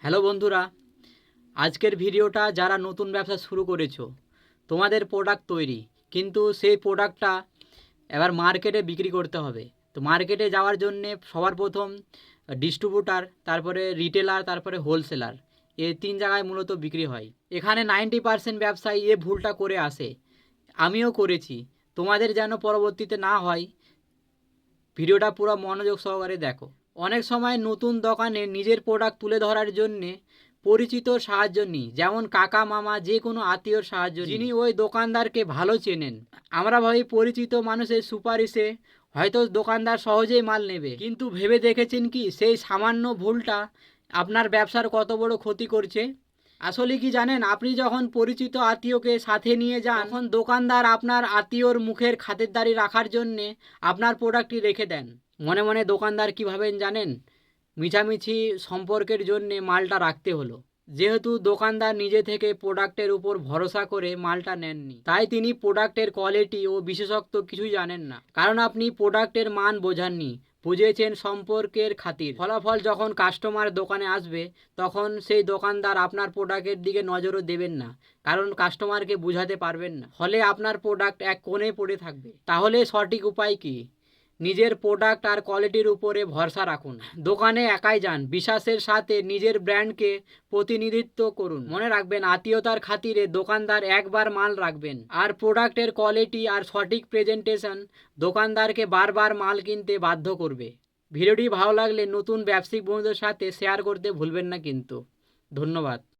Hello বন্ধুরা, আজকের ভিডিওটা যারা নতুন ব্যবসা শুরু করেছো, তোমাদের প্রোডাক্ট তৈরি, কিন্তু সেই প্রোডাক্টটা এবার মার্কেটে বিক্রি করতে হবে। তো মার্কেটে যাওয়ার জন্যে সবার প্রথম ডিস্ট্রিবিউটার, তারপরে রিটেলার, তারপরে হোলসেলার, এই তিন জায়গায় মূলত বিক্রি হয়। এখানে 90% ব্যবসায়ী এ ভুলটা করে আসে, আমিও করেছি। তোমাদের যেন পরবর্তীতে না হয়, ভিডিওটা পুরো মনোযোগ সহকারে দেখো। অনেক সময় নতুন দোকানে নিজের প্রোডাক্ট তুলে ধরার জন্যে পরিচিত সাহায্য নিই, যেমন কাকা মামা, যে কোনো আত্মীয়র সাহায্য, যিনি ওই দোকানদারকে ভালো চেনেন। আমরা ভাবি পরিচিত মানুষের সুপারিশে হয়তো দোকানদার সহজেই মাল নেবে, কিন্তু ভেবে দেখেছেন কি সেই সামান্য ভুলটা আপনার ব্যবসার কত বড় ক্ষতি করছে? আসলে কি জানেন, আপনি যখন পরিচিত আত্মীয়কে সাথে নিয়ে যান, তখন দোকানদার আপনার আত্মীয়র মুখের খাতিরদারি রাখার জন্যে আপনার প্রোডাক্টটি রেখে দেন। মনে মনে দোকানদার কী ভাবেন জানেন? মিছামিছি সম্পর্কের জন্যে মালটা রাখতে হলো। যেহেতু দোকানদার নিজে থেকে প্রোডাক্টের উপর ভরসা করে মালটা নেননি, তাই তিনি প্রোডাক্টের কোয়ালিটি ও বিশেষত্ব কিছুই জানেন না, কারণ আপনি প্রোডাক্টের মান বোঝাননি, বুঝেছেন সম্পর্কের খাতির। ফলাফল যখন কাস্টমার দোকানে আসবে, তখন সেই দোকানদার আপনার প্রোডাক্টের দিকে নজরও দেবেন না, কারণ কাস্টমারকে বুঝাতে পারবেন না। ফলে আপনার প্রোডাক্ট এক কোণে পড়ে থাকবে। তাহলে সঠিক উপায় কি? নিজের প্রোডাক্ট আর কোয়ালিটির উপরে ভরসা রাখুন। দোকানে একাই যান, বিশ্বাসের সাথে নিজের ব্র্যান্ডকে প্রতিনিধিত্ব করুন। মনে রাখবেন, আত্মীয়তার খাতিরে দোকানদার একবার মাল রাখবেন, আর প্রোডাক্টের কোয়ালিটি আর সঠিক প্রেজেন্টেশন দোকানদারকে বারবার মাল কিনতে বাধ্য করবে। ভিডিওটি ভালো লাগলে নতুন ব্যবসায়িক বন্ধুদের সাথে শেয়ার করতে ভুলবেন না কিন্তু। ধন্যবাদ।